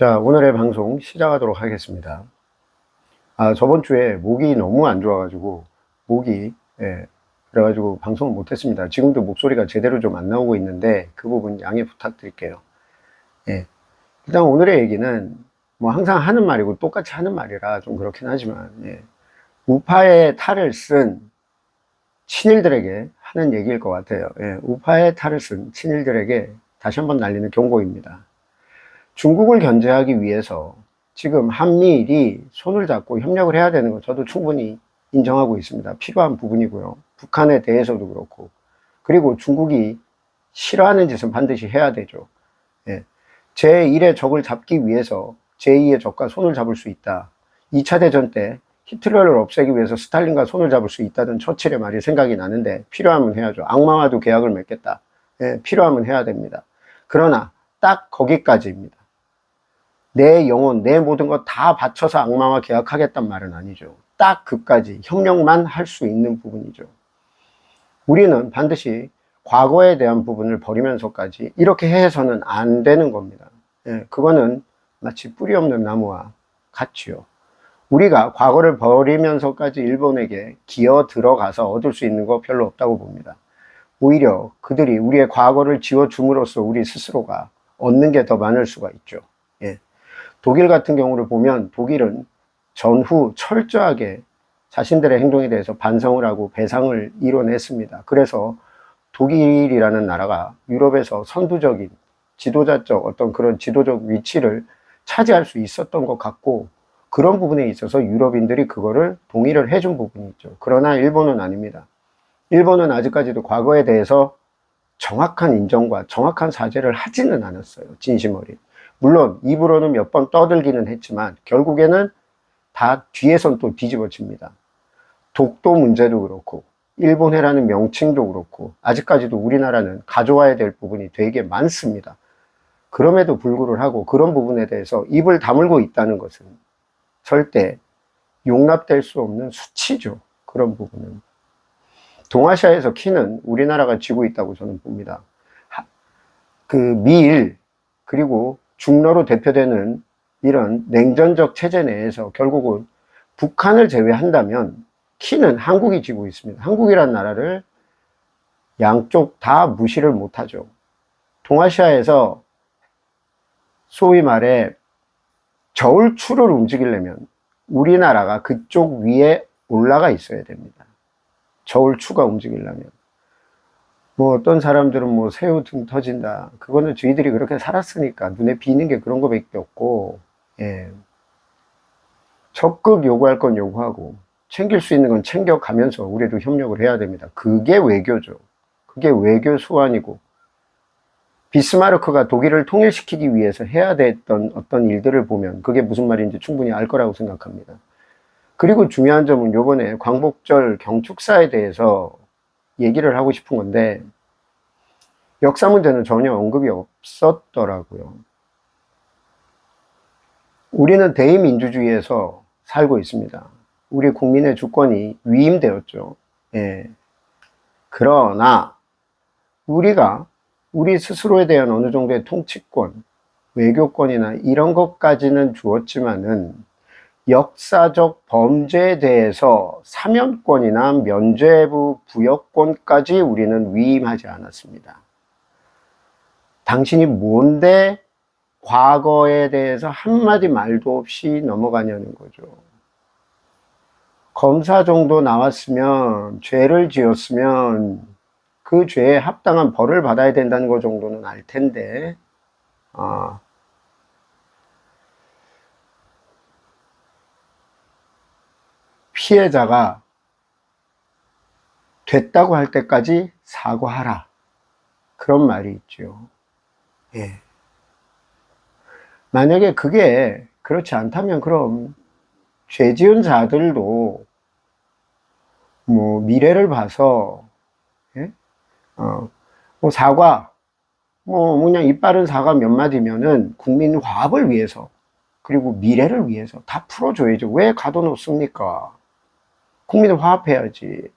자, 오늘의 방송 시작하도록 하겠습니다. 저번 주에 목이 너무 안 좋아가지고, 그래가지고 방송을 못했습니다. 지금도 목소리가 제대로 좀 안 나오고 있는데, 그 부분 양해 부탁드릴게요. 예. 일단 오늘의 얘기는, 뭐 항상 하는 말이고, 똑같이 하는 말이라 좀 그렇긴 하지만, 우파의 탈을 쓴 친일들에게 하는 얘기일 것 같아요. 우파의 탈을 쓴 친일들에게 다시 한번 날리는 경고입니다. 중국을 견제하기 위해서 지금 한미일이 손을 잡고 협력을 해야 되는 거 저도 충분히 인정하고 있습니다. 필요한 부분이고요. 북한에 대해서도 그렇고. 그리고 중국이 싫어하는 짓은 반드시 해야 되죠. 제1의 적을 잡기 위해서 제2의 적과 손을 잡을 수 있다. 2차 대전 때 히틀러를 없애기 위해서 스탈린과 손을 잡을 수 있다던 처칠의 말이 생각이 나는데 필요하면 해야죠. 악마와도 계약을 맺겠다. 필요하면 해야 됩니다. 그러나 딱 거기까지입니다. 내 영혼, 내 모든 것 다 바쳐서 악마와 계약하겠단 말은 아니죠. 딱 그까지 협력만 할 수 있는 부분이죠. 우리는 반드시 과거에 대한 부분을 버리면서까지 이렇게 해서는 안 되는 겁니다. 그거는 마치 뿌리 없는 나무와 같지요. 우리가 과거를 버리면서까지 일본에게 기어 들어가서 얻을 수 있는 거 별로 없다고 봅니다. 오히려 그들이 우리의 과거를 지워줌으로써 우리 스스로가 얻는 게 더 많을 수가 있죠. 독일 같은 경우를 보면 독일은 전후 철저하게 자신들의 행동에 대해서 반성을 하고 배상을 이뤄냈습니다. 그래서 독일이라는 나라가 유럽에서 선두적인 지도자적 어떤 그런 지도적 위치를 차지할 수 있었던 것 같고, 그런 부분에 있어서 유럽인들이 그거를 동의를 해준 부분이 있죠. 그러나 일본은 아닙니다. 일본은 아직까지도 과거에 대해서 정확한 인정과 정확한 사죄를 하지는 않았어요. 진심 어린. 물론 입으로는 몇 번 떠들기는 했지만 결국에는 다 뒤에선 또 뒤집어집니다. 독도 문제도 그렇고 일본해라는 명칭도 그렇고 아직까지도 우리나라는 가져와야 될 부분이 되게 많습니다. 그럼에도 불구하고 그런 부분에 대해서 입을 다물고 있다는 것은 절대 용납될 수 없는 수치죠. 그런 부분은. 동아시아에서 키는 우리나라가 쥐고 있다고 저는 봅니다. 그 미일 그리고 중러로 대표되는 이런 냉전적 체제 내에서 결국은 북한을 제외한다면 키는 한국이 쥐고 있습니다. 한국이라는 나라를 양쪽 다 무시를 못하죠. 동아시아에서 소위 말해 저울추를 움직이려면 우리나라가 그쪽 위에 올라가 있어야 됩니다. 저울추가 움직이려면. 뭐 어떤 사람들은 뭐 새우 등 터진다. 그거는 저희들이 그렇게 살았으니까 눈에 띄는 게 그런 거밖에 없고, 적극 요구할 건 요구하고 챙길 수 있는 건 챙겨가면서 우리도 협력을 해야 됩니다. 그게 외교죠. 그게 외교 수완이고, 비스마르크가 독일을 통일시키기 위해서 해야 됐던 어떤 일들을 보면 그게 무슨 말인지 충분히 알 거라고 생각합니다. 그리고 중요한 점은 요번에 광복절 경축사에 대해서 얘기를 하고 싶은 건데, 역사 문제는 전혀 언급이 없었더라고요. 우리는 대의민주주의에서 살고 있습니다. 우리 국민의 주권이 위임되었죠. 그러나 우리가 우리 스스로에 대한 어느 정도의 통치권, 외교권이나 이런 것까지는 주었지만은 역사적 범죄에 대해서 사면권이나 면죄부 부여권까지 우리는 위임하지 않았습니다. 당신이 뭔데 과거에 대해서 한마디 말도 없이 넘어가냐는 거죠. 검사 정도 나왔으면, 죄를 지었으면 그 죄에 합당한 벌을 받아야 된다는 것 정도는 알 텐데, 피해자가 됐다고 할 때까지 사과하라. 그런 말이 있죠. 만약에 그게 그렇지 않다면 그럼 죄 지은 자들도 뭐 미래를 봐서 뭐 사과, 뭐 그냥 이빨은 사과 몇 마디면은 국민 화합을 위해서 그리고 미래를 위해서 다 풀어줘야죠. 왜 가둬놓습니까? 국민을 화합해야지.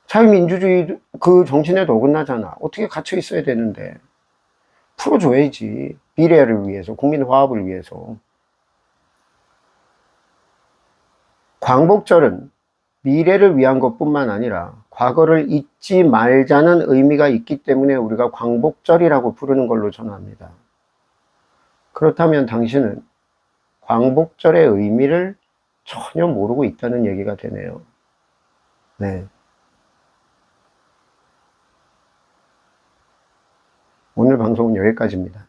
자유민주주의 그 정신에도 어긋나잖아. 어떻게 갇혀 있어야 되는데. 풀어줘야지. 미래를 위해서, 국민 화합을 위해서. 광복절은 미래를 위한 것뿐만 아니라 과거를 잊지 말자는 의미가 있기 때문에 우리가 광복절이라고 부르는 걸로 전합니다. 그렇다면 당신은 광복절의 의미를 전혀 모르고 있다는 얘기가 되네요. 네. 오늘 방송은 여기까지입니다.